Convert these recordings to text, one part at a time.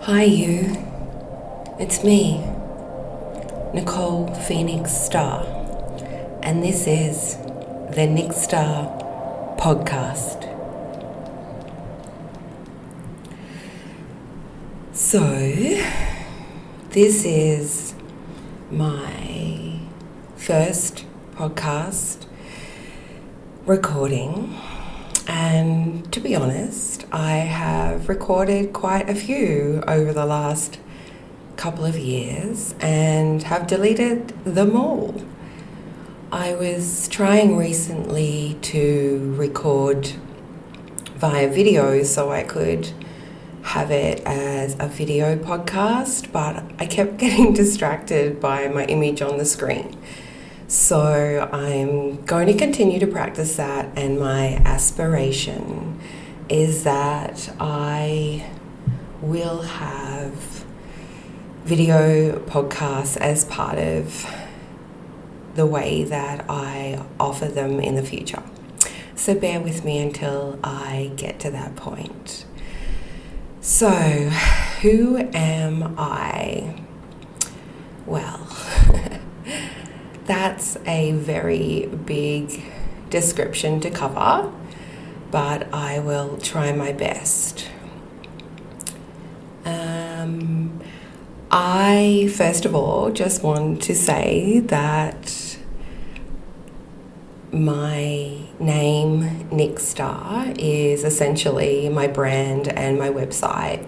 Hi you, it's me, Nicole Starr, and this is the Nick Starr podcast. So, this is my first podcast recording, and to be honest, I have recorded quite a few over the last couple of years and have deleted them all. I was trying recently to record via video so I could have it as a video podcast, but I kept getting distracted by my image on the screen. So I'm going to continue to practice that, and my aspiration is that I will have video podcasts as part of the way that I offer them in the future. So bear with me until I get to that point. So, who am I? Well, that's a very big description to cover, but I will try my best. I, first of all, just want to say that my name, Nick Starr, is essentially my brand and my website,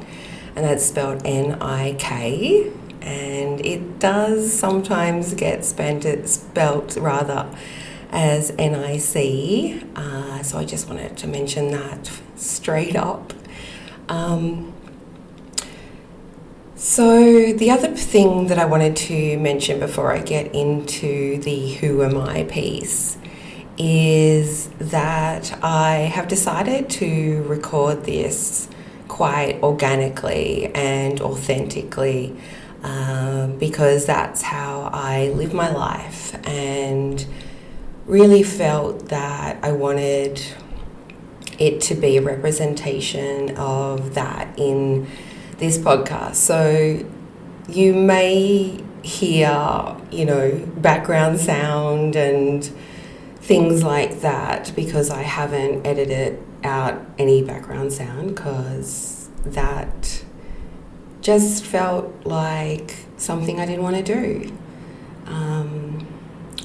and that's spelled N-I-K, and it does sometimes get spelt rather as N-I-C, so I just wanted to mention that straight up. So the other thing that I wanted to mention before I get into the who am I piece is that I have decided to record this quite organically and authentically because that's how I live my life, and really felt that I wanted it to be a representation of that in this podcast. So you may hear, background sound and things like that because I haven't edited out any background sound, because that just felt like something I didn't want to do.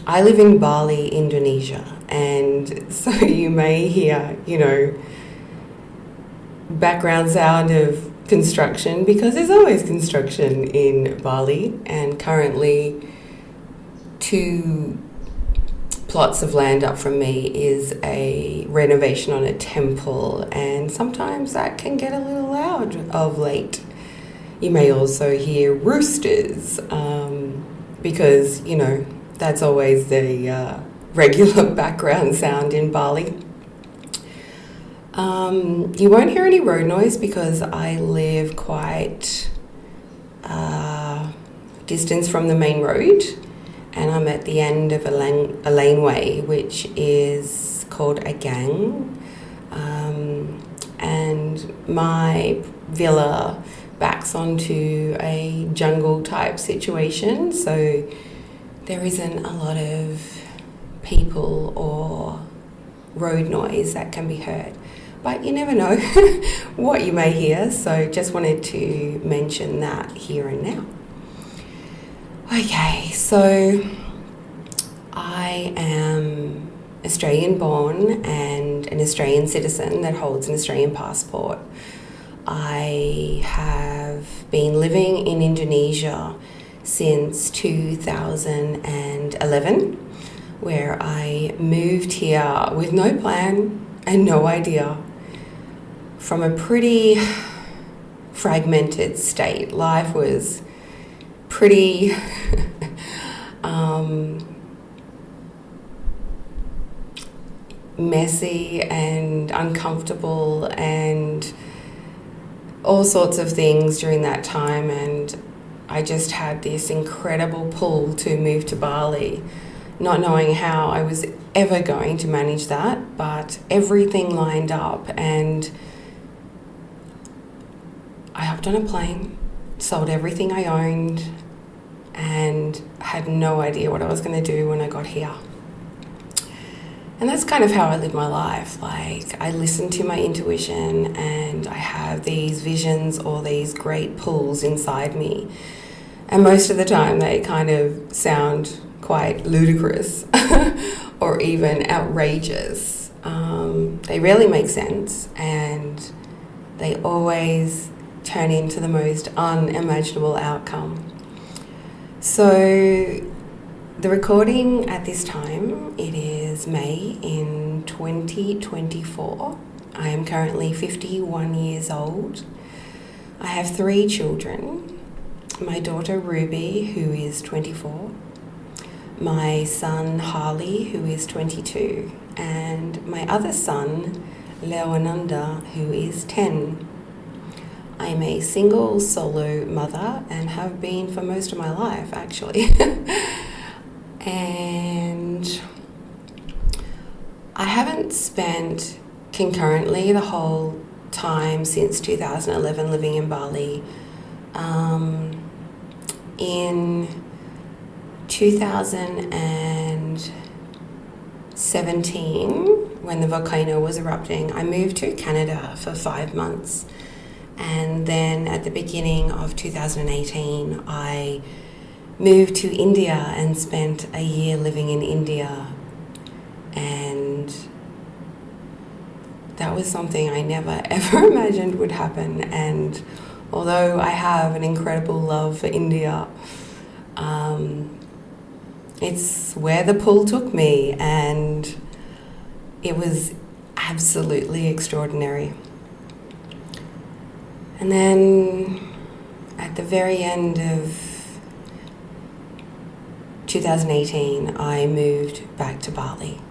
I live in Bali, Indonesia, and so you may hear, background sound of construction, because there's always construction in Bali, and currently 2 plots of land up from me is a renovation on a temple, and sometimes that can get a little loud of late. You may also hear roosters, because, that's always the regular background sound in Bali. You won't hear any road noise because I live quite distance from the main road, and I'm at the end of a laneway, which is called a gang, and my villa backs onto a jungle type situation, so there isn't a lot of people or road noise that can be heard. But you never know what you may hear, so just wanted to mention that here and now. Okay, so I am Australian born and an Australian citizen that holds an Australian passport. I have been living in Indonesia since 2011, where I moved here with no plan and no idea, from a pretty fragmented state. Life was pretty messy and uncomfortable and all sorts of things during that time, and I just had this incredible pull to move to Bali, not knowing how I was ever going to manage that, but everything lined up, and I hopped on a plane, sold everything I owned, and had no idea what I was going to do when I got here. And that's kind of how I live my life. Like, I listen to my intuition and I have these visions or these great pulls inside me. And most of the time they kind of sound quite ludicrous or even outrageous. They rarely make sense, and they always turn into the most unimaginable outcome. So the recording at this time, it is May in 2024. I am currently 51 years old. I have 3 children. My daughter Ruby, who is 24. My son Harley, who is 22. And my other son, Leonanda, who is 10. I'm a single solo mother and have been for most of my life, actually. And I haven't spent concurrently the whole time since 2011 living in Bali. In 2017, when the volcano was erupting, I moved to Canada for 5 months. And then at the beginning of 2018, I moved to India and spent a year living in India. And that was something I never ever imagined would happen. And although I have an incredible love for India, it's where the pull took me, and it was absolutely extraordinary. And then at the very end of 2018, I moved back to Bali.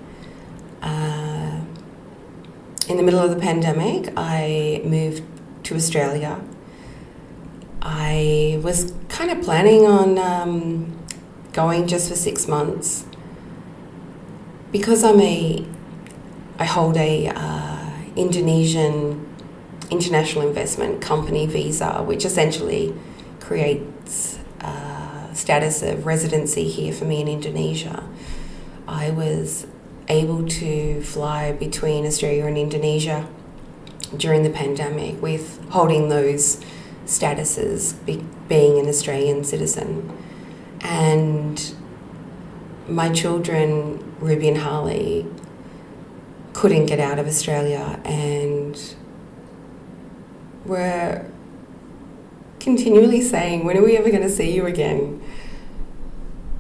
In the middle of the pandemic, I moved to Australia. I was kind of planning on going just for 6 months. Because I hold a Indonesian international investment company visa, which essentially creates status of residency here for me in Indonesia. I was able to fly between Australia and Indonesia during the pandemic with holding those statuses, being an Australian citizen. And my children, Ruby and Harley, couldn't get out of Australia and were continually saying, when are we ever going to see you again?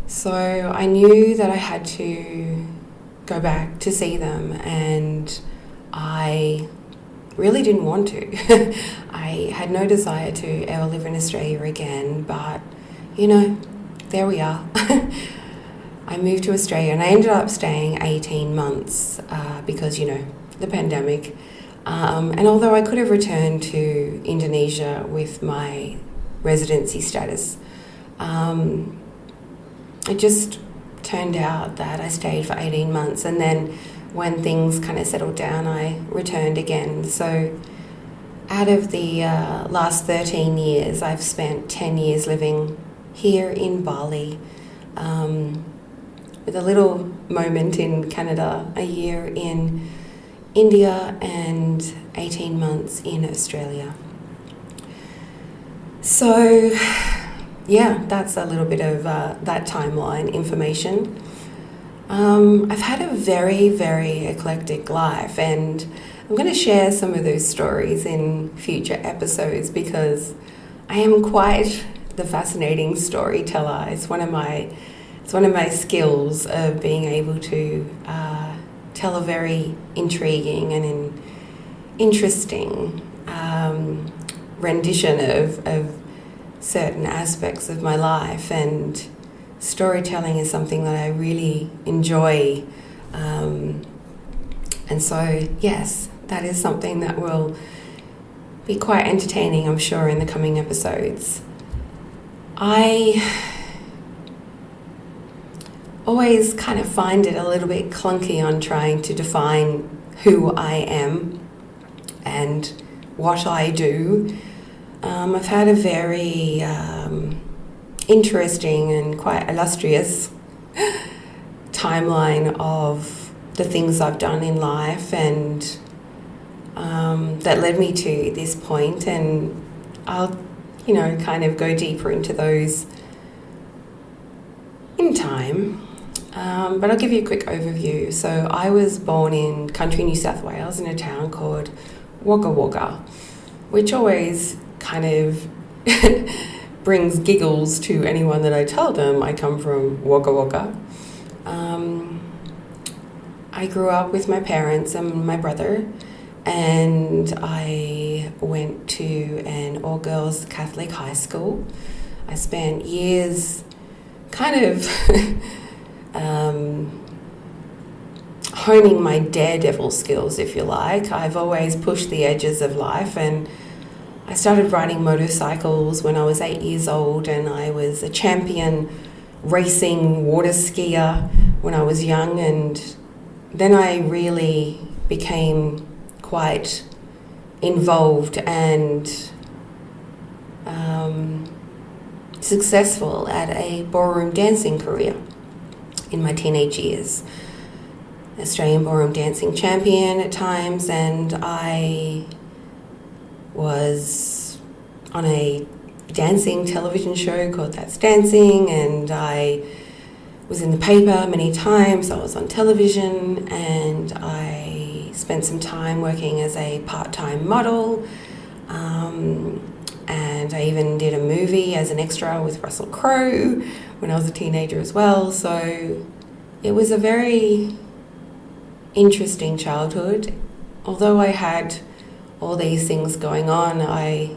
So I knew that I had to go back to see them, and I really didn't want to. I had no desire to ever live in Australia again, but there we are. I moved to Australia and I ended up staying 18 months because, the pandemic. And although I could have returned to Indonesia with my residency status, it just turned out that I stayed for 18 months. And then when things kind of settled down, I returned again. So out of the last 13 years, I've spent 10 years living here in Bali, with a little moment in Canada, a year in India, and 18 months in Australia. So, yeah, that's a little bit of that timeline information. I've had a very, very eclectic life, and I'm going to share some of those stories in future episodes because I am quite the fascinating storyteller. It's one of my skills of being able to tell a very intriguing and interesting rendition of certain aspects of my life, and storytelling is something that I really enjoy, and so yes, that is something that will be quite entertaining, I'm sure, in the coming episodes. I always kind of find it a little bit clunky on trying to define who I am and what I do. I've had a very interesting and quite illustrious timeline of the things I've done in life, and that led me to this point, and I'll, kind of go deeper into those in time. But I'll give you a quick overview. So I was born in country New South Wales in a town called Wagga Wagga, which always kind of brings giggles to anyone that I tell them I come from Wagga Wagga. I grew up with my parents and my brother, and I went to an all-girls Catholic high school. I spent years kind of honing my daredevil skills, if you like. I've always pushed the edges of life, and I started riding motorcycles when I was 8 years old, and I was a champion racing water skier when I was young, and then I really became quite involved and successful at a ballroom dancing career in my teenage years. Australian ballroom dancing champion at times, and I was on a dancing television show called That's Dancing, and I was in the paper many times. I was on television, and I spent some time working as a part-time model, and I even did a movie as an extra with Russell Crowe when I was a teenager as well. So it was a very interesting childhood. Although I had all these things going on, I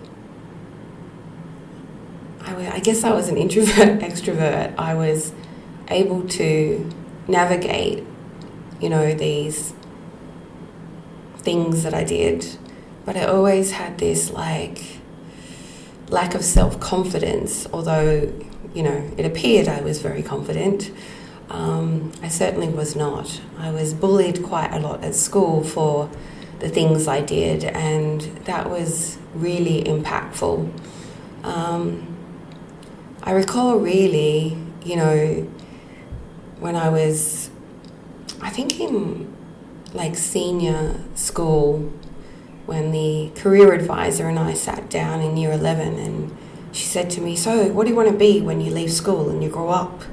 guess I was an introvert, extrovert. I was able to navigate, these things that I did, but I always had this lack of self-confidence. Although, it appeared I was very confident, I certainly was not. I was bullied quite a lot at school for the things I did, and that was really impactful. I recall really, when I was, I think in senior school, when the career advisor and I sat down in year 11, and she said to me, "So what do you want to be when you leave school and you grow up?"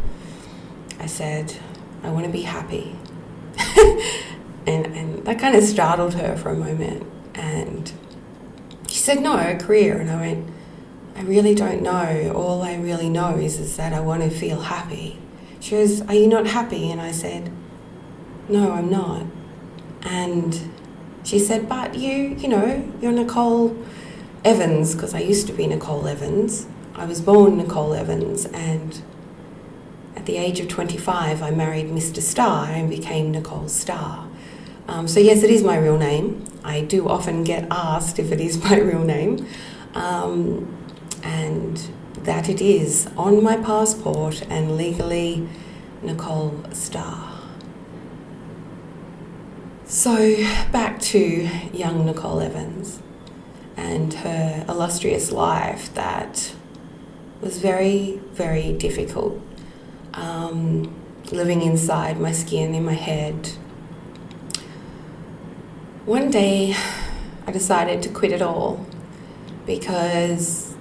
I said, "I want to be happy." and that kind of startled her for a moment, and she said, "No, a career." And I went, "I really don't know. All I really know is that I want to feel happy." She goes, "Are you not happy?" And I said, "No, I'm not." And she said, "But you're Nicole Evans," because I used to be Nicole Evans. I was born Nicole Evans, and at the age of 25, I married Mr. Starr and became Nicole Starr. So yes, it is my real name. I do often get asked if it is my real name, and that it is on my passport and legally Nicole Starr. So back to young Nicole Evans and her illustrious life that was very, very difficult. Living inside my skin, in my head. One day I decided to quit it all because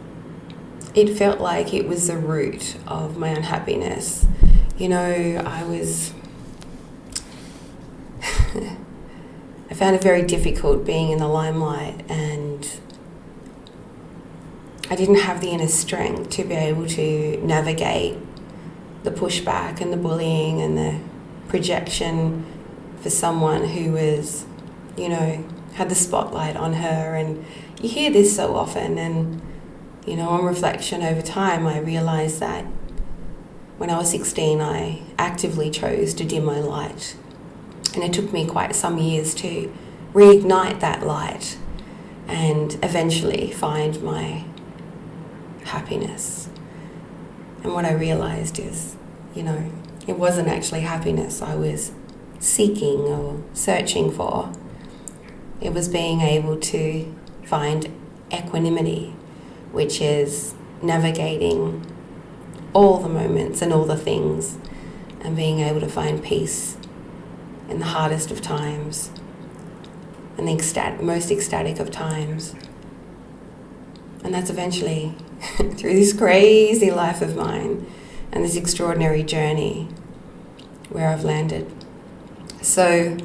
it felt like it was the root of my unhappiness. I found it very difficult being in the limelight, and I didn't have the inner strength to be able to navigate the pushback and the bullying and the projection for someone who was, had the spotlight on her. And you hear this so often, and, on reflection over time, I realised that when I was 16, I actively chose to dim my light. And it took me quite some years to reignite that light and eventually find my happiness. And what I realised is, it wasn't actually happiness I was seeking or searching for. It was being able to find equanimity which is navigating all the moments and all the things and being able to find peace in the hardest of times and the most ecstatic of times. And that's eventually through this crazy life of mine and this extraordinary journey where I've landed. So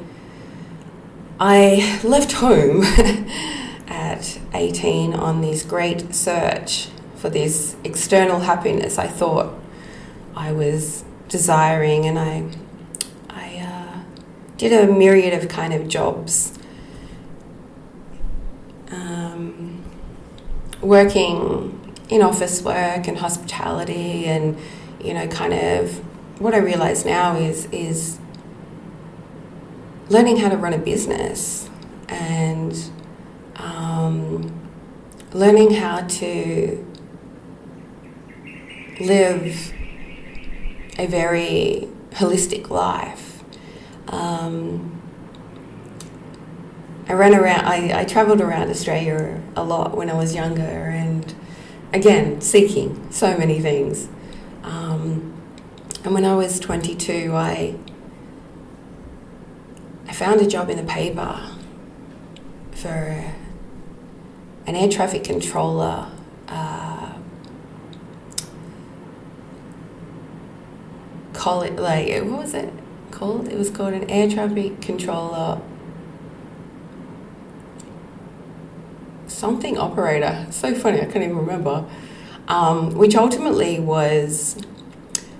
I left home at 18 on this great search for this external happiness I thought I was desiring, and I did a myriad of kind of jobs, working in office work and hospitality, and kind of what I realize now is learning how to run a business and learning how to live a very holistic life. I traveled around Australia a lot when I was younger, and again, seeking so many things. And when I was 22, I found a job in the paper for an air traffic controller, what was it called? It was called an air traffic controller something operator. So funny, I can't even remember. Which ultimately was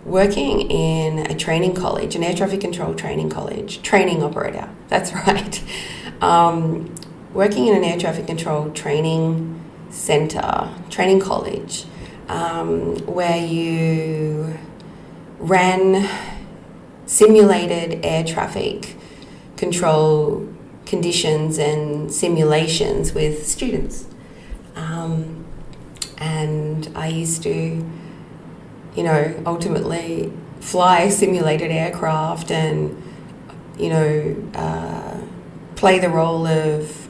working in a training college, an air traffic control training college, training operator, that's right. Working in an air traffic control training centre, training college, where you ran simulated air traffic control conditions and simulations with students. And I used to, ultimately fly simulated aircraft and, play the role of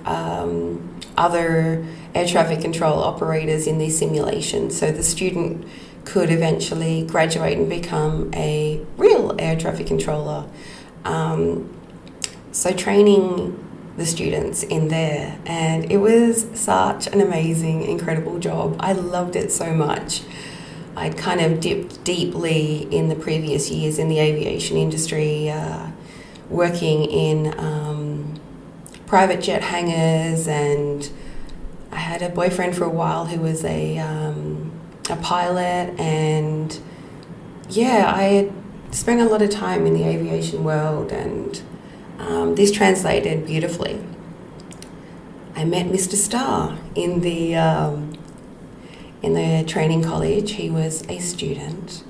other air traffic control operators in these simulations, so the student could eventually graduate and become a real air traffic controller. So training the students in there, and it was such an amazing, incredible job. I loved it so much. I'd kind of dipped deeply in the previous years in the aviation industry, working in private jet hangars, and I had a boyfriend for a while who was a pilot, and I had spent a lot of time in the aviation world, and this translated beautifully. I met Mr. Starr in the training college. He was a student,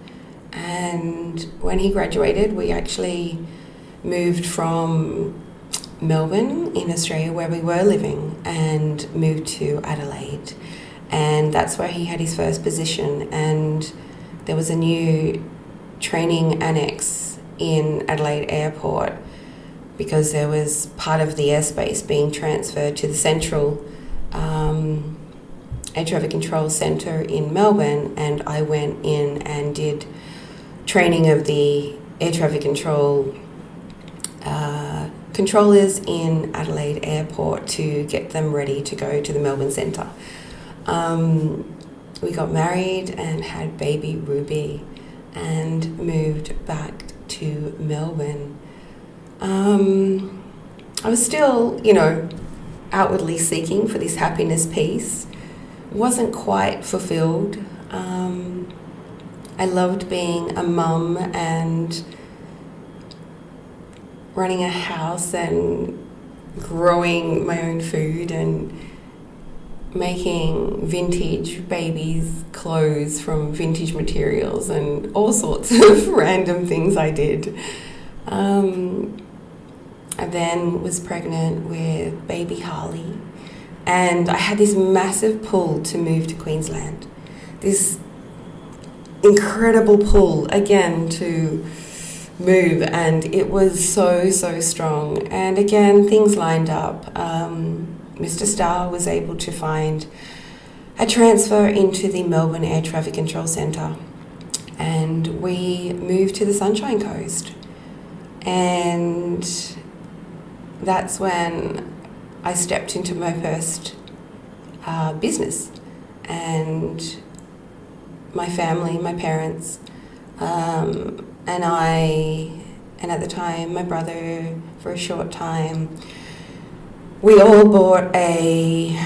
and when he graduated, we actually moved from Melbourne in Australia, where we were living, and moved to Adelaide, and that's where he had his first position. And there was a new training annex in Adelaide Airport, because there was part of the airspace being transferred to the central air traffic control centre in Melbourne, and I went in and did training of the air traffic control controllers in Adelaide Airport to get them ready to go to the Melbourne Centre. We got married and had baby Ruby and moved back to Melbourne. I was still, outwardly seeking for this happiness piece. Wasn't quite fulfilled. I loved being a mum and running a house and growing my own food and making vintage babies' clothes from vintage materials and all sorts of random things I did. I then was pregnant with baby Harley, and I had this massive pull to move to Queensland. This incredible pull, again, to move, and it was so strong. And again, things lined up. Mr. Starr was able to find a transfer into the Melbourne Air Traffic Control Centre, and we moved to the Sunshine Coast. And that's when I stepped into my first business, and my family, my parents, and at the time my brother, for a short time, we all bought a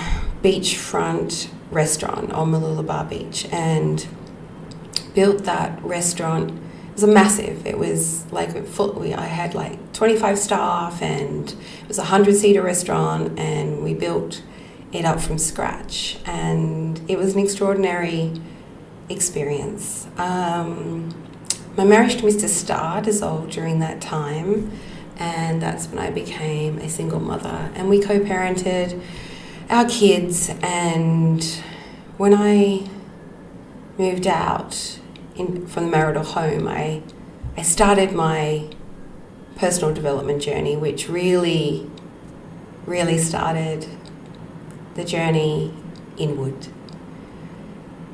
beachfront restaurant on Mooloolaba Beach and built that restaurant. It was a massive. It was like I had like 25 staff, and it was a 100-seater restaurant, and we built it up from scratch, and it was an extraordinary experience. My marriage to Mr. Starr dissolved during that time, and that's when I became a single mother, and we co-parented our kids. And when I moved out from the marital home, I started my personal development journey, which really started the journey inward.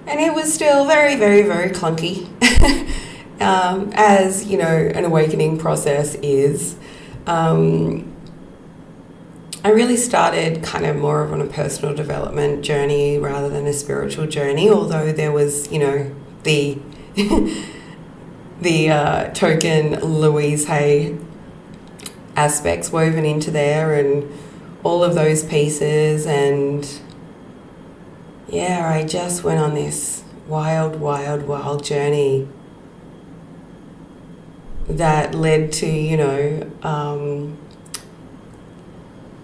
And it was still very, very, very clunky, as you know, an awakening process is. I really started kind of more on a personal development journey rather than a spiritual journey, although there was, you know, the token Louise Hay aspects woven into there, and all of those pieces. And yeah, I just went on this wild journey that led to, you know,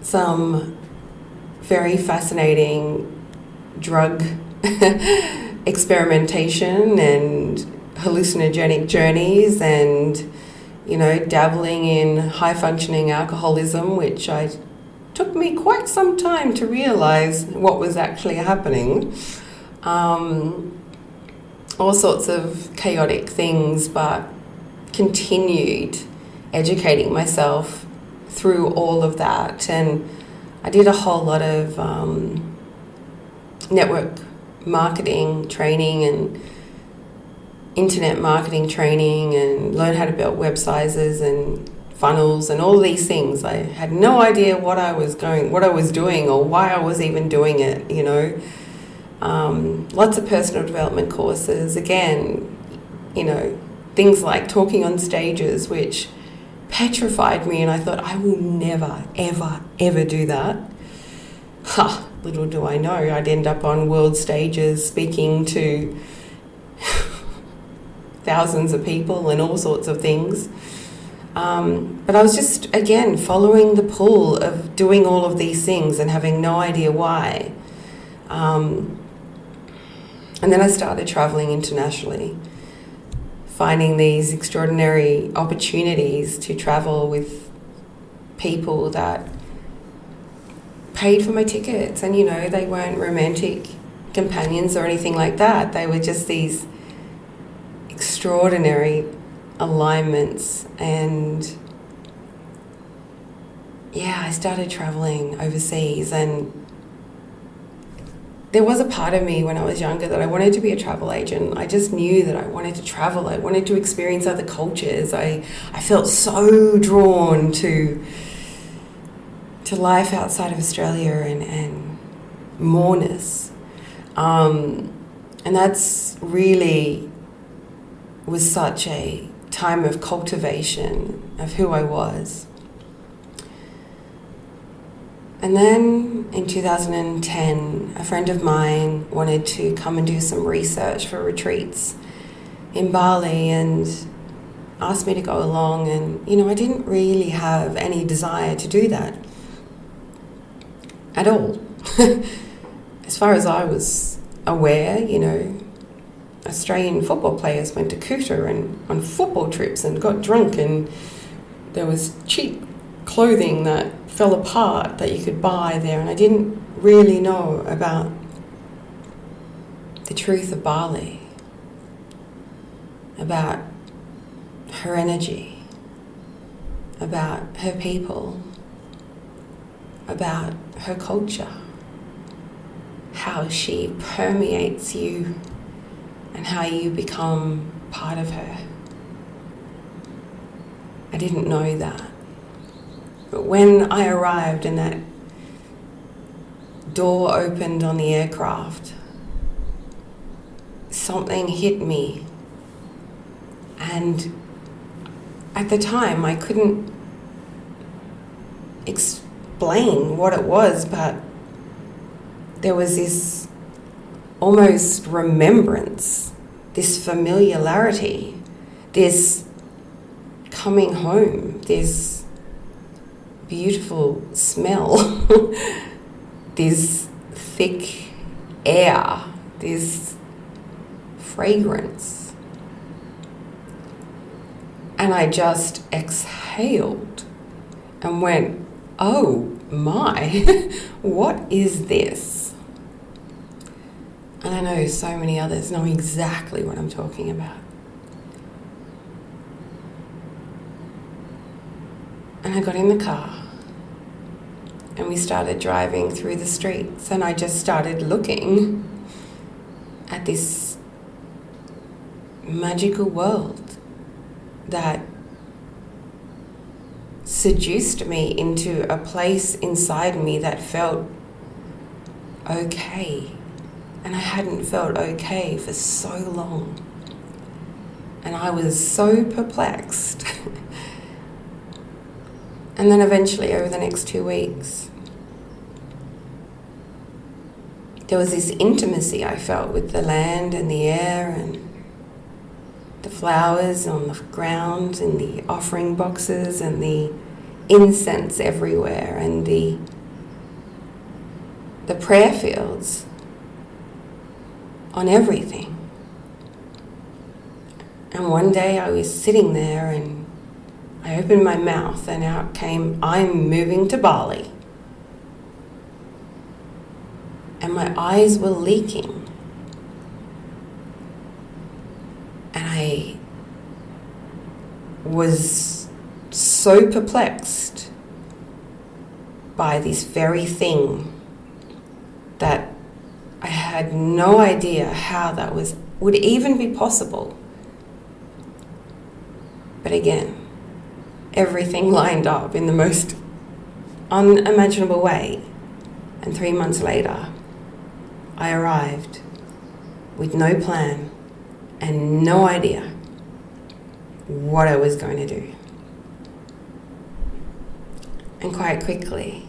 some very fascinating drug experimentation and hallucinogenic journeys, and, you know, dabbling in high-functioning alcoholism, which took me quite some time to realize what was actually happening. All sorts of chaotic things, but continued educating myself through all of that. And I did a whole lot of network marketing training and internet marketing training, and learned how to build websites and funnels and all these things. I had no idea what I was doing or why I was even doing it, you know. Lots of personal development courses, again, you know, things like talking on stages, which petrified me, and I thought, I will never, ever do that. Little do I know, I'd end up on world stages speaking to thousands of people and all sorts of things. But I was just, again, following the pull of doing all of these things and having no idea why. And then I started traveling internationally, finding these extraordinary opportunities to travel with people that paid for my tickets. And, you know, they weren't romantic companions or anything like that. They were just these extraordinary alignments. And yeah, I started traveling overseas, and there was a part of me when I was younger that I wanted to be a travel agent. I just knew that I wanted to travel. I wanted to experience other cultures. I felt so drawn to life outside of Australia and moreness. And that's really was such a time of cultivation of who I was. And then in 2010, a friend of mine wanted to come and do some research for retreats in Bali and asked me to go along. And, you know, I didn't really have any desire to do that at all. As far as I was aware, you know, Australian football players went to Kuta and on football trips and got drunk, and there was cheap clothing that fell apart that you could buy there, and I didn't really know about the truth of Bali, about her energy, about her people, about her culture. how she permeates you and how you become part of her. I didn't know that. But when I arrived and that door opened on the aircraft, something hit me. And at the time, I couldn't explain what it was, but there was this almost remembrance, this familiarity, this coming home, this beautiful smell, this thick air, this fragrance. And I just exhaled and went, oh my, what is this? And I know so many others know exactly what I'm talking about. And I got in the car and we started driving through the streets, and I just started looking at this magical world that seduced me into a place inside me that felt okay. And I hadn't felt okay for so long. And I was so perplexed. And then eventually, over the next 2 weeks, there was this intimacy I felt with the land and the air and the flowers on the ground and the offering boxes and the incense everywhere and the prayer fields on everything. And one day I was sitting there and I opened my mouth and out came, "I'm moving to Bali." And my eyes were leaking. And I was so perplexed by this very thing that I had no idea how that would even be possible. But again, everything lined up in the most unimaginable way. And 3 months later, I arrived with no plan and no idea what I was going to do. And quite quickly,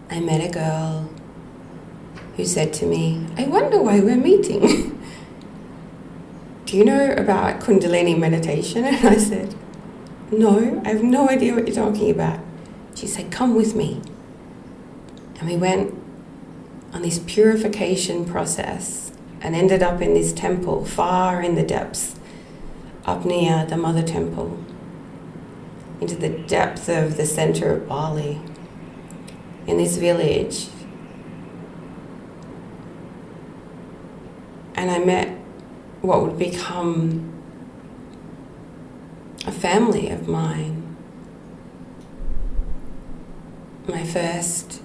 I met a girl who said to me, "I wonder why we're meeting. Do you know about Kundalini meditation?" And I said, "No, I have no idea what you're talking about." She said, "Come with me." And we went on this purification process and ended up in this temple far in the depths, up near the Mother Temple, into the depth of the center of Bali, in this village. And I met what would become a family of mine. My first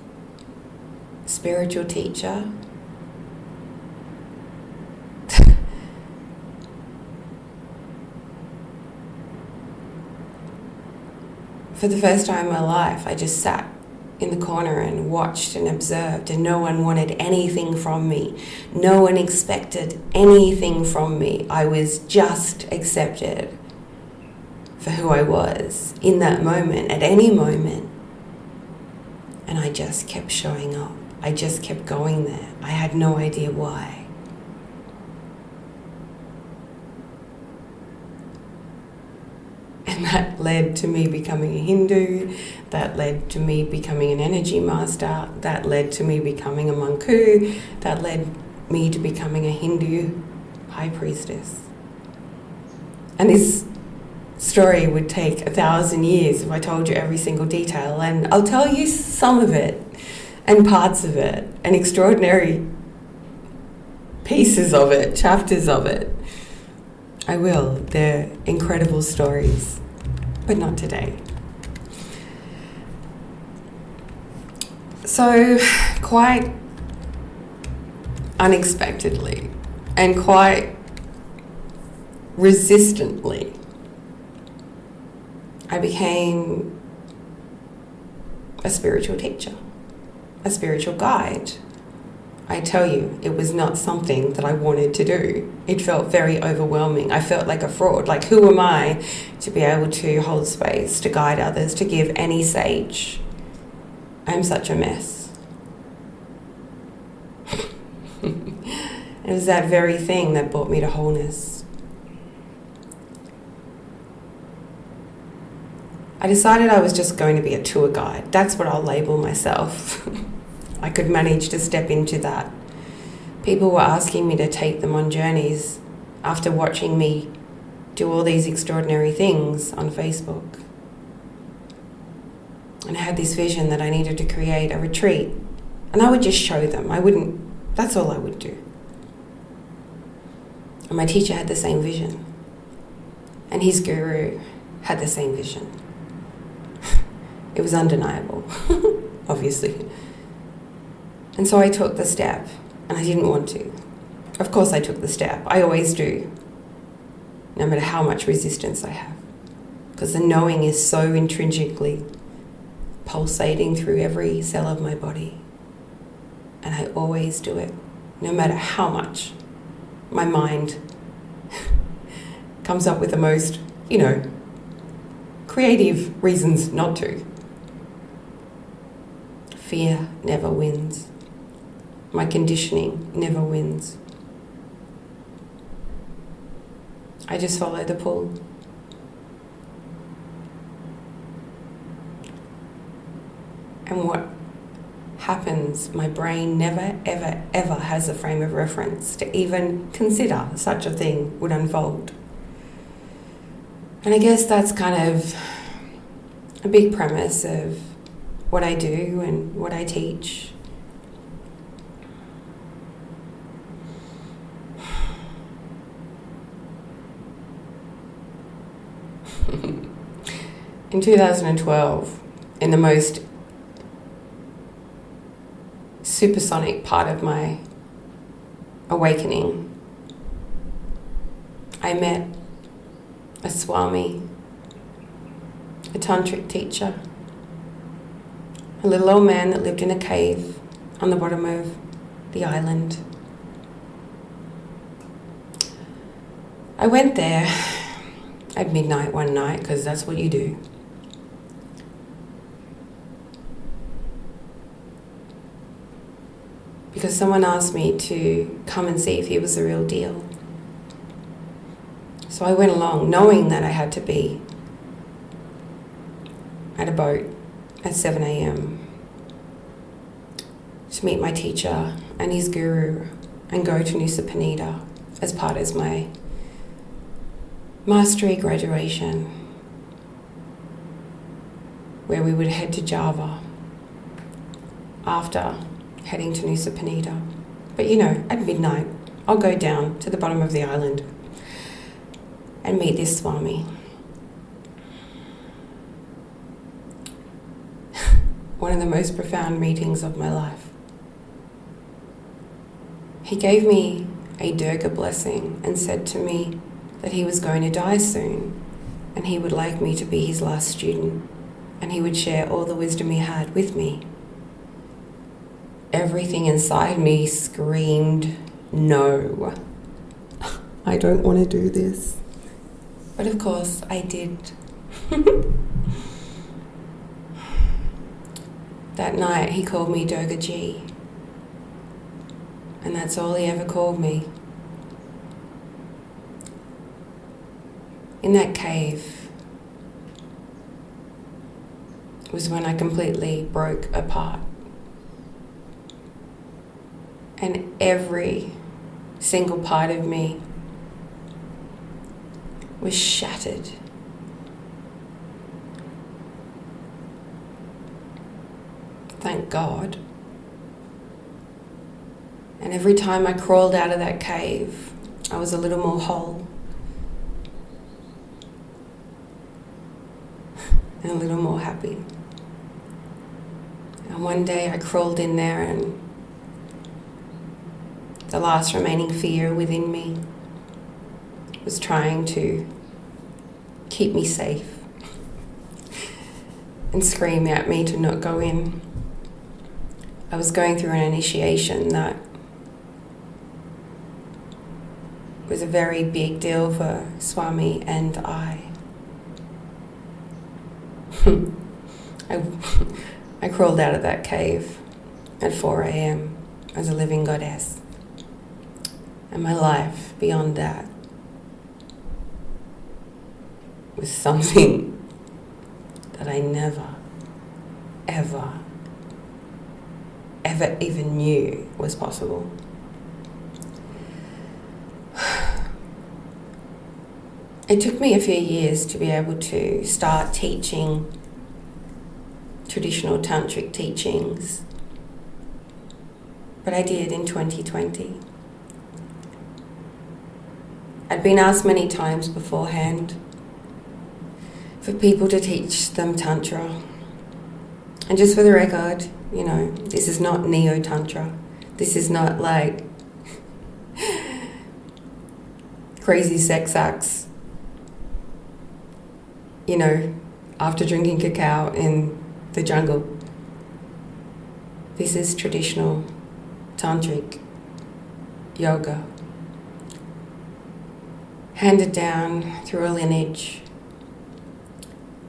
spiritual teacher. For the first time in my life, I just sat in the corner and watched and observed, and no one wanted anything from me. No one expected anything from me. I was just accepted for who I was in that moment, at any moment. And I just kept showing up. I just kept going there. I had no idea why. And that led to me becoming a Hindu, that led to me becoming an energy master, that led to me becoming a monku, that led me to becoming a Hindu high priestess. And this story would take 1,000 years if I told you every single detail, and I'll tell you some of it, and parts of it, and extraordinary pieces of it, chapters of it. I will. They're incredible stories, but not today. So, quite unexpectedly and quite resistantly, I became a spiritual teacher, a spiritual guide. I tell you, it was not something that I wanted to do. It felt very overwhelming. I felt like a fraud. Like, who am I to be able to hold space, to guide others, to give any sage? I'm such a mess. It was that very thing that brought me to wholeness. I decided I was just going to be a tour guide. That's what I'll label myself. I could manage to step into that. People were asking me to take them on journeys after watching me do all these extraordinary things on Facebook. And I had this vision that I needed to create a retreat. And I would just show them. That's all I would do. And my teacher had the same vision. And his guru had the same vision. It was undeniable, obviously. And so I took the step, and I didn't want to. Of course I took the step. I always do, no matter how much resistance I have. Because the knowing is so intrinsically pulsating through every cell of my body. And I always do it, no matter how much my mind comes up with the most, creative reasons not to. Fear never wins. My conditioning never wins. I just follow the pull. And what happens, my brain never, ever, ever has a frame of reference to even consider such a thing would unfold. And I guess that's kind of a big premise of what I do and what I teach. In 2012, in the most supersonic part of my awakening, I met a Swami, a tantric teacher, a little old man that lived in a cave on the bottom of the island. I went there at midnight one night, because that's what you do. Because someone asked me to come and see if he was the real deal. So I went along, knowing that I had to be at a boat at 7 a.m. to meet my teacher and his guru and go to Nusa Penida as part of my mastery graduation, where we would head to Java after heading to Nusa Penida. But at midnight, I'll go down to the bottom of the island and meet this Swami. One of the most profound meetings of my life. He gave me a Durga blessing and said to me that he was going to die soon and he would like me to be his last student and he would share all the wisdom he had with me. Everything inside me screamed, no, I don't want to do this. But of course I did. That night he called me Durga Ji. And that's all he ever called me. In that cave was when I completely broke apart. And every single part of me was shattered. Thank God. And every time I crawled out of that cave, I was a little more whole. And a little more happy. And one day I crawled in there and the last remaining fear within me was trying to keep me safe and scream at me to not go in. I was going through an initiation that was a very big deal for Swami and I. I crawled out of that cave at 4 a.m. as a living goddess. And my life beyond that was something that I never, ever even knew was possible. It took me a few years to be able to start teaching traditional tantric teachings, but I did in 2020. I'd been asked many times beforehand for people to teach them Tantra. And just for the record, this is not Neo-Tantra. This is not like crazy sex acts, after drinking cacao in the jungle. This is traditional tantric yoga, handed down through a lineage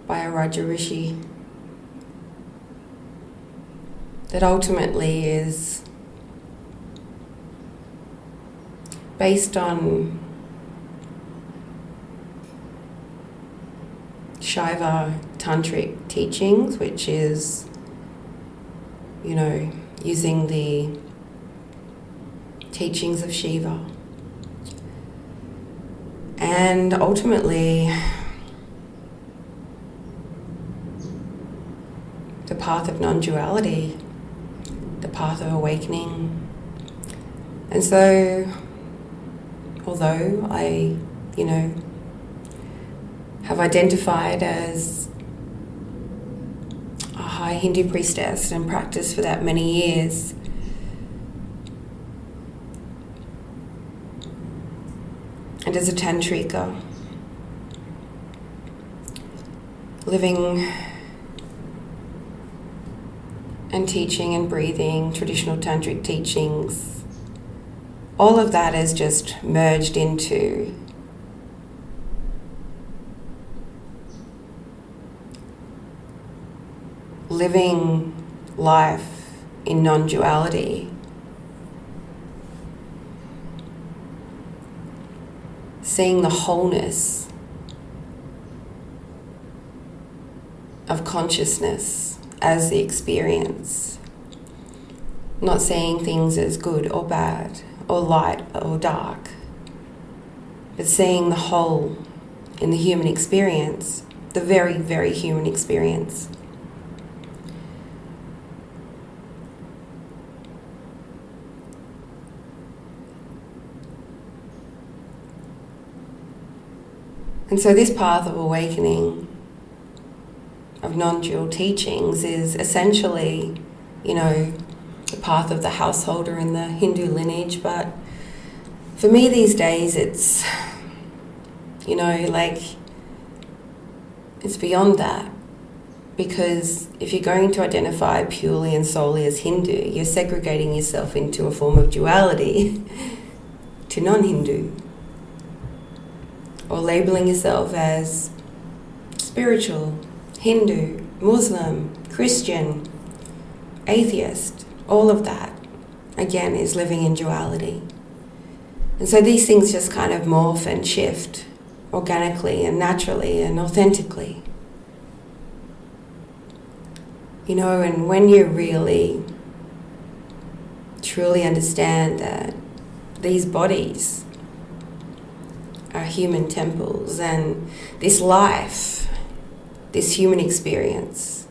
by a Raja Rishi that ultimately is based on Shaiva tantric teachings, which is, using the teachings of Shiva. And ultimately, the path of non-duality, the path of awakening. And so, although I, have identified as a high Hindu priestess and practiced for that many years, and as a tantrika, living and teaching and breathing traditional tantric teachings, all of that is just merged into living life in non-duality, seeing the wholeness of consciousness as the experience, not seeing things as good or bad, or light or dark, but seeing the whole in the human experience, the very, very human experience. And so this path of awakening, of non-dual teachings, is essentially, the path of the householder in the Hindu lineage. But for me these days, it's, it's beyond that. Because if you're going to identify purely and solely as Hindu, you're segregating yourself into a form of duality to non-Hindu. Or labeling yourself as spiritual, Hindu, Muslim, Christian, atheist, all of that, again, is living in duality. And so these things just kind of morph and shift organically and naturally and authentically. And when you really, truly understand that these bodies are human temples, and this life, this human experience,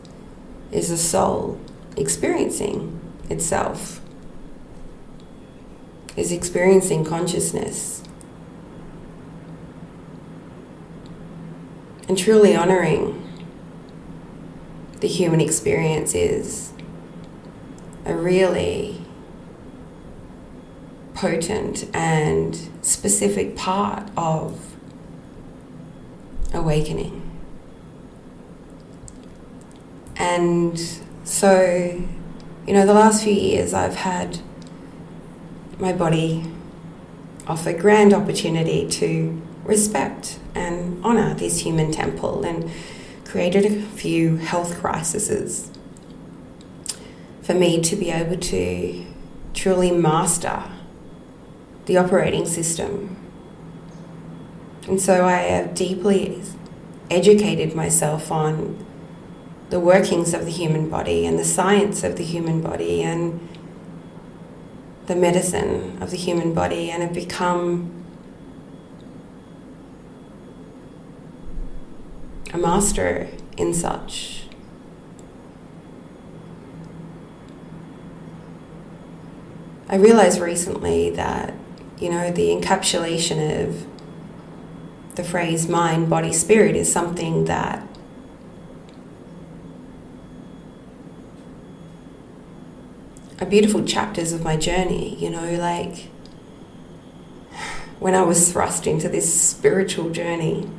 is a soul experiencing itself, is experiencing consciousness, and truly honoring the human experience is a really potent and specific part of awakening. And so, the last few years I've had my body offer grand opportunity to respect and honour this human temple, and created a few health crises for me to be able to truly master the operating system. And so I have deeply educated myself on the workings of the human body and the science of the human body and the medicine of the human body, and have become a master in such. I realized recently that, the encapsulation of the phrase mind, body, spirit is something that are beautiful chapters of my journey, like when I was thrust into this spiritual journey,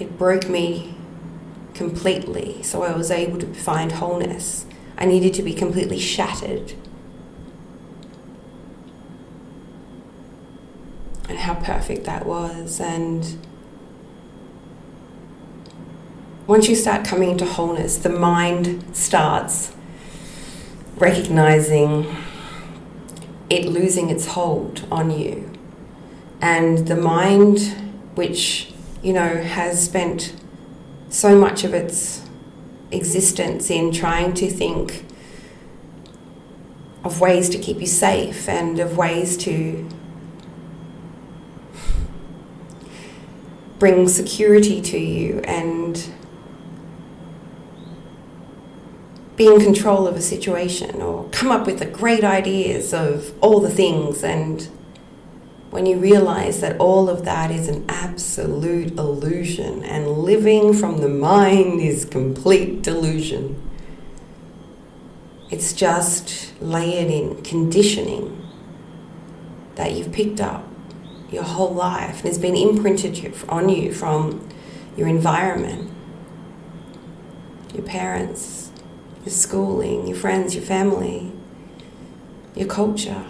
it broke me completely, so I was able to find wholeness. I needed to be completely shattered. And how perfect that was. And once you start coming into wholeness, the mind starts recognizing it losing its hold on you. And the mind, which, has spent so much of its existence in trying to think of ways to keep you safe and of ways to bring security to you and be in control of a situation or come up with the great ideas of all the things. And when you realize that all of that is an absolute illusion and living from the mind is complete delusion, it's just layered in conditioning that you've picked up your whole life and has been imprinted on you from your environment, your parents, your schooling, your friends, your family, your culture.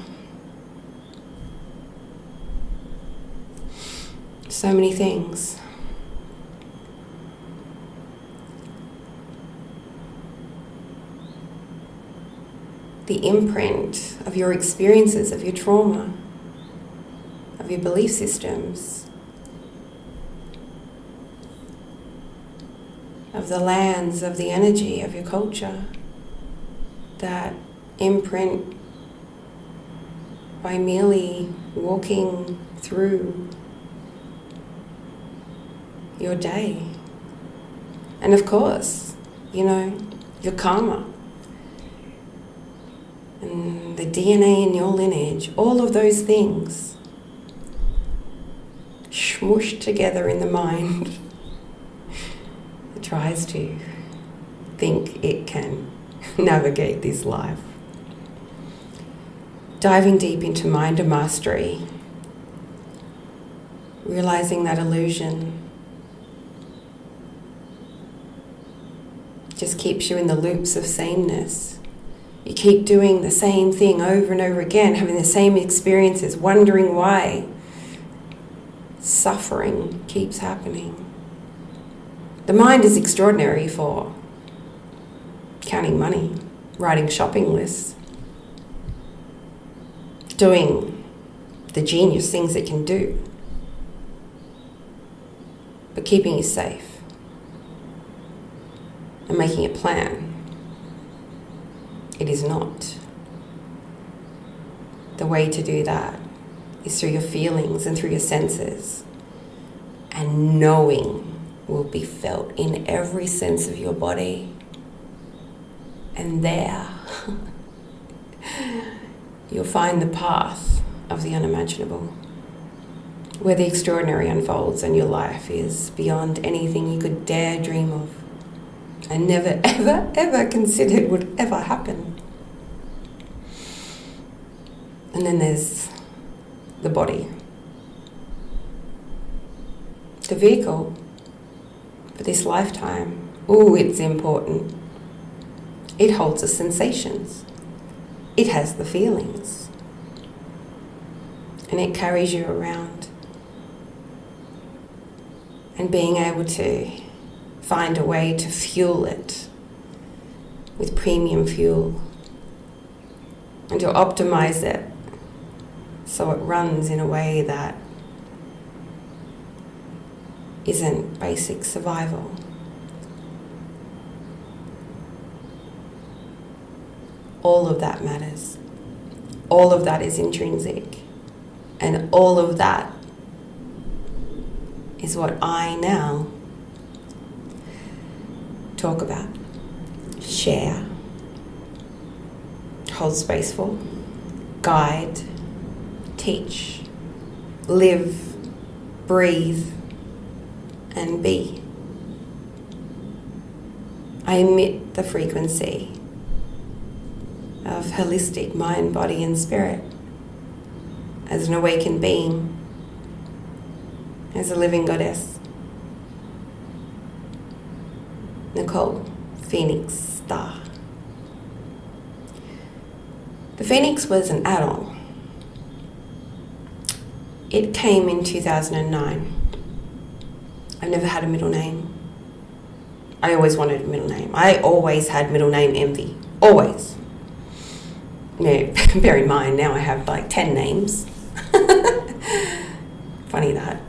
So many things. The imprint of your experiences, of your trauma, of your belief systems, of the lands, of the energy of your culture, that imprint by merely walking through your day. And of course, your karma and the DNA in your lineage, all of those things smooshed together in the mind that tries to think it can navigate this life. Diving deep into mind and mastery, realizing that illusion just keeps you in the loops of sameness. You keep doing the same thing over and over again, having the same experiences, wondering why. Suffering keeps happening. The mind is extraordinary for counting money, writing shopping lists, doing the genius things it can do, but keeping you safe and making a plan, it is not. The way to do that is through your feelings and through your senses, and knowing will be felt in every sense of your body. And there you'll find the path of the unimaginable, where the extraordinary unfolds and your life is beyond anything you could dare dream of. I never, ever, ever considered would ever happen. And then there's the body. The vehicle for this lifetime. Ooh, it's important. It holds the sensations. It has the feelings. And it carries you around. And being able to find a way to fuel it with premium fuel and to optimize it so it runs in a way that isn't basic survival. All of that matters. All of that is intrinsic. And all of that is what I now talk about, share, hold space for, guide, teach, live, breathe, and be. I emit the frequency of holistic mind, body, and spirit as an awakened being, as a living goddess. Nicole, Phoenix, Starr. The Phoenix was an add-on. It came in 2009. I never had a middle name. I always wanted a middle name. I always had middle name envy. Always. Now, bear in mind, now I have like 10 names. Funny that.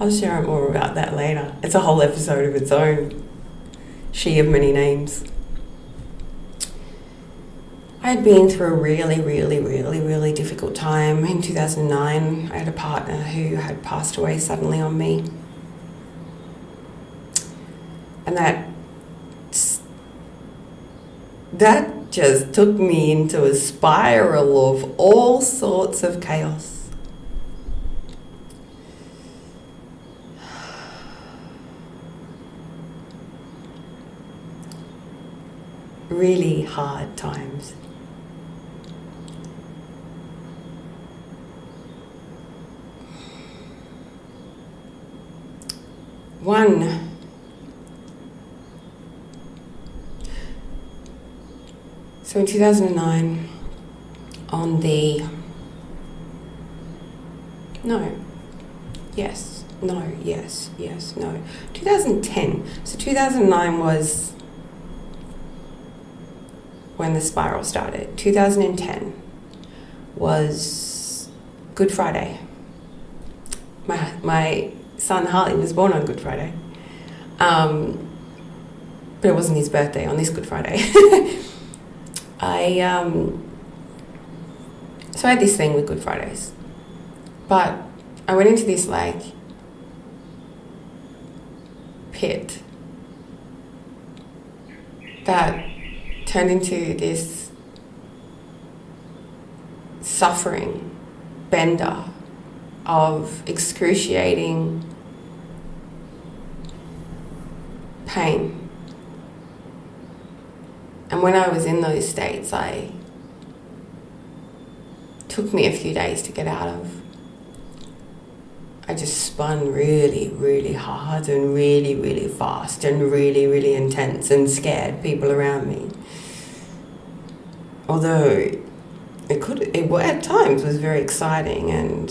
I'll share more about that later. It's a whole episode of its own. She of many names. I had been through a really difficult time. In 2009, I had a partner who had passed away suddenly on me. And that just took me into a spiral of all sorts of chaos. Really hard times. So in 2009, on the... No. Yes. No. Yes. Yes. No. 2010. So 2009 was when the spiral started. 2010 was Good Friday. My son Harley was born on Good Friday. But it wasn't his birthday on this Good Friday. So I had this thing with Good Fridays. But I went into this like pit that turned into this suffering bender of excruciating pain. And when I was in those states, it took me a few days to get out of. I just spun really hard and really fast and really intense and scared people around me. Although it at times was very exciting, and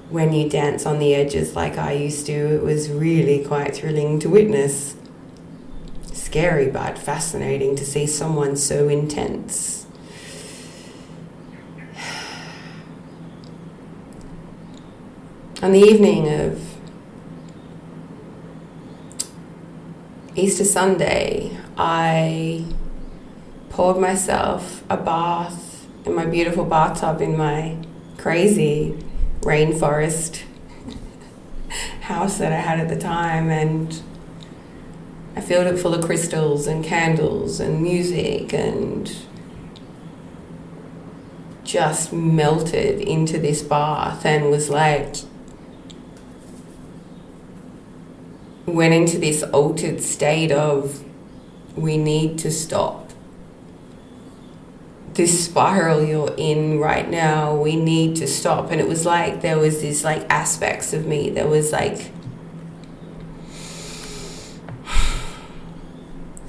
when you dance on the edges like I used to, it was really quite thrilling to witness. Scary but fascinating to see someone so intense. On the evening of Easter Sunday, I poured myself a bath in my beautiful bathtub in my crazy rainforest house that I had at the time, and I filled it full of crystals and candles and music and just melted into this bath and was like went into this altered state of, we need to stop. This spiral you're in right now, we need to stop. And it was like there was this like aspects of me. There was like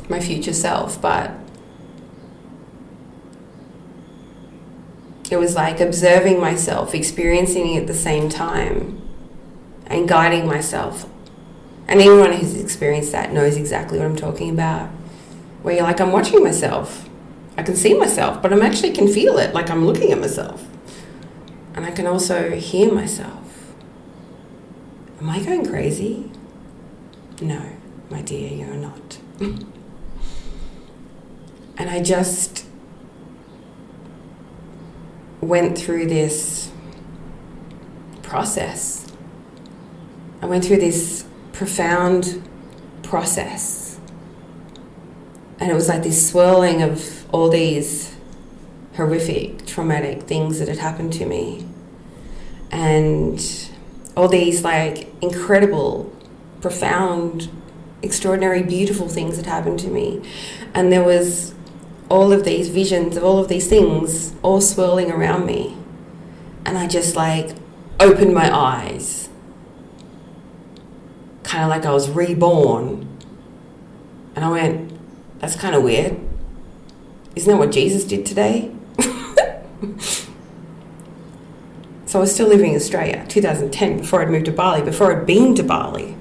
my future self, but it was like observing myself, experiencing it at the same time, and guiding myself. And anyone who's experienced that knows exactly what I'm talking about. Where you're like, I'm watching myself. I can see myself, but I'm actually can feel it, like I'm looking at myself. And I can also hear myself. Am I going crazy? No, my dear, you're not. And I just went through this process. I went through this profound process. And it was like this swirling of all these horrific, traumatic things that had happened to me. And all these like incredible, profound, extraordinary, beautiful things that happened to me. And there was all of these visions of all of these things all swirling around me. And I just like opened my eyes. Kind of like I was reborn. And I went, that's kind of weird. Isn't that what Jesus did today? So I was still living in Australia, 2010, before I'd moved to Bali, before I'd been to Bali.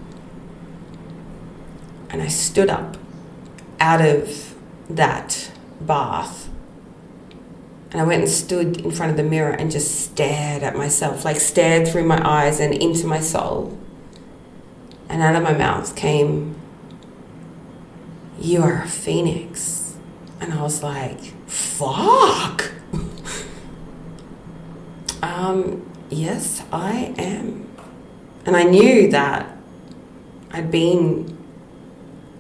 And I stood up out of that bath. And I went and stood in front of the mirror and just stared at myself, like stared through my eyes and into my soul. And out of my mouth came, "You are a phoenix." And I was like, fuck. Yes, I am. And I knew that I'd been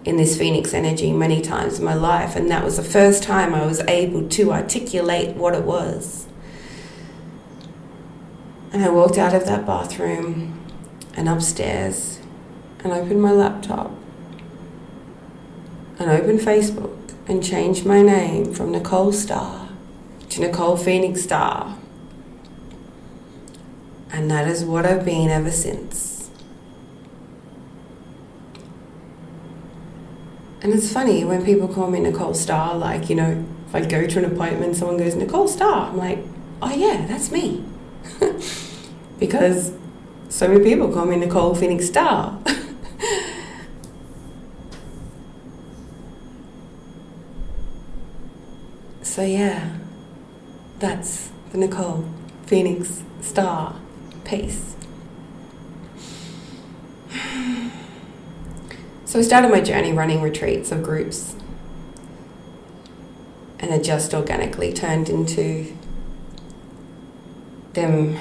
in this phoenix energy many times in my life, and that was the first time I was able to articulate what it was. And I walked out of that bathroom and upstairs and opened my laptop and opened Facebook and changed my name from Nicole Starr to Nicole Phoenix Starr. And that is what I've been ever since. And it's funny when people call me Nicole Starr, like, you know, if I go to an appointment, someone goes, Nicole Starr. I'm like, oh yeah, that's me. Because so many people call me Nicole Phoenix Starr. So yeah, that's the Nicole Phoenix Starr piece. So I started my journey running retreats of groups, and it just organically turned into them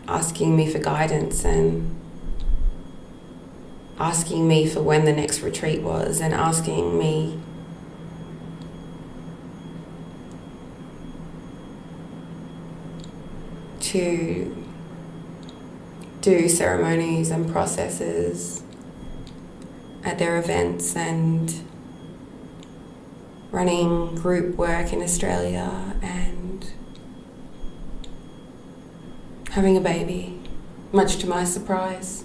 asking me for guidance and asking me for when the next retreat was and asking me to do ceremonies and processes at their events, and running group work in Australia, and having a baby, much to my surprise.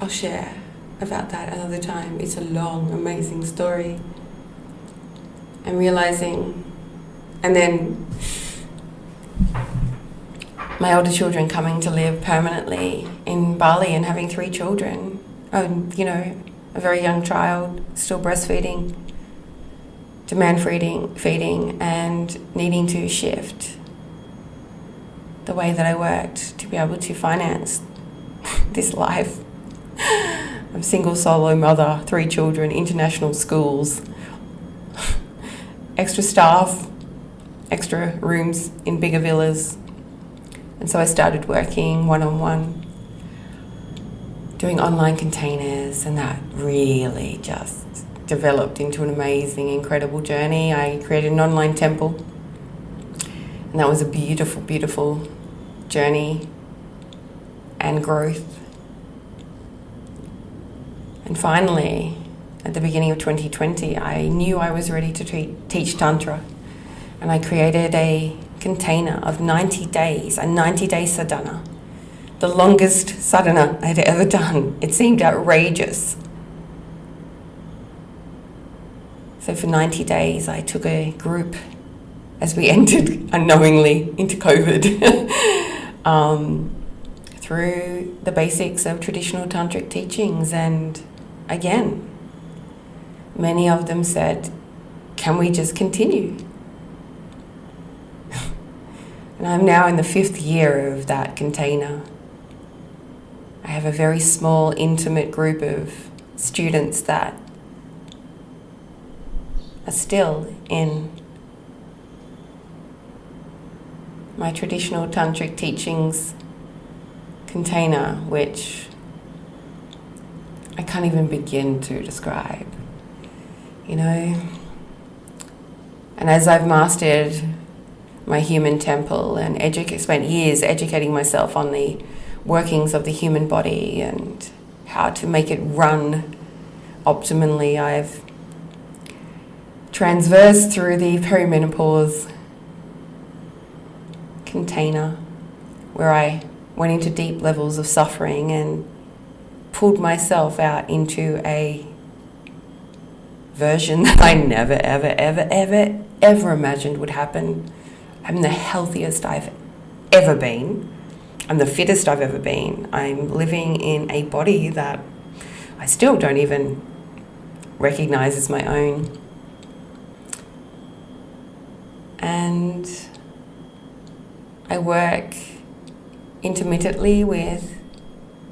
I'll share about that another time. It's a long, amazing story. I'm realizing, and then my older children coming to live permanently in Bali and having 3 children. You know, a very young child, still breastfeeding, demand feeding, and needing to shift the way that I worked to be able to finance this life. I'm single solo mother, 3 children, international schools, extra staff, extra rooms in bigger villas. And so I started working one-on-one, doing online containers, and that really just developed into an amazing, incredible journey. I created an online temple, and that was a beautiful, beautiful journey and growth. And finally, at the beginning of 2020, I knew I was ready to teach Tantra. And I created a container of 90 days, a 90-day sadhana. The longest sadhana I'd ever done. It seemed outrageous. So for 90 days, I took a group as we entered unknowingly into COVID through the basics of traditional tantric teachings. And again, many of them said, can we just continue? And I'm now in the 5th year of that container. I have a very small, intimate group of students that are still in my traditional tantric teachings container, which I can't even begin to describe, you know. And as I've mastered my human temple and spent years educating myself on the workings of the human body and how to make it run optimally, I've transversed through the perimenopause container where I went into deep levels of suffering and pulled myself out into a version that I never, ever imagined would happen. I'm the healthiest I've ever been. I'm the fittest I've ever been. I'm living in a body that I still don't even recognize as my own. And I work intermittently with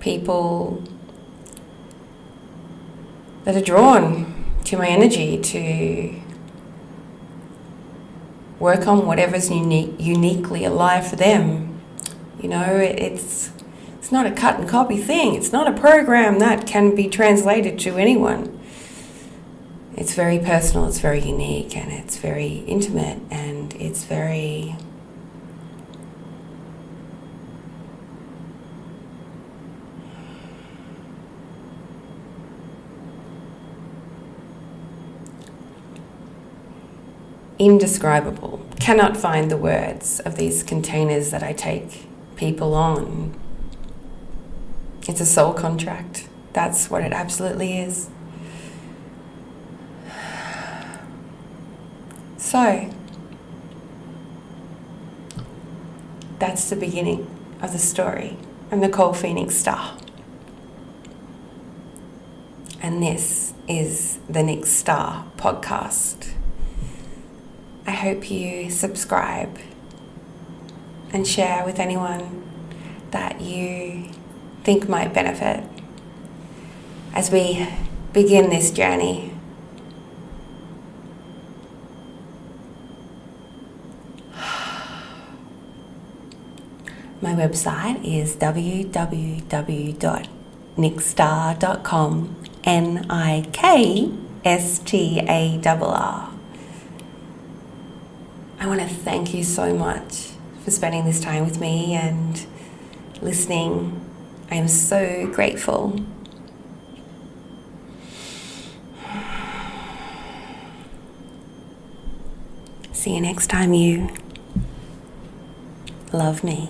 people that are drawn to my energy to work on whatever's uniquely alive for them. You know, it's not a cut and copy thing. It's not a program that can be translated to anyone. It's very personal, it's very unique, and it's very intimate, and it's very indescribable. Cannot find the words of these containers that I take people on. It's a soul contract. That's what it absolutely is. So, that's the beginning of the story of Nicole Phoenix Starr. And this is the Nick Starr podcast. I hope you subscribe and share with anyone that you think might benefit as we begin this journey. My website is www.nickstarr.com, NIKSTARR. I want to thank you so much for spending this time with me and listening. I am so grateful. See you next time, you love me.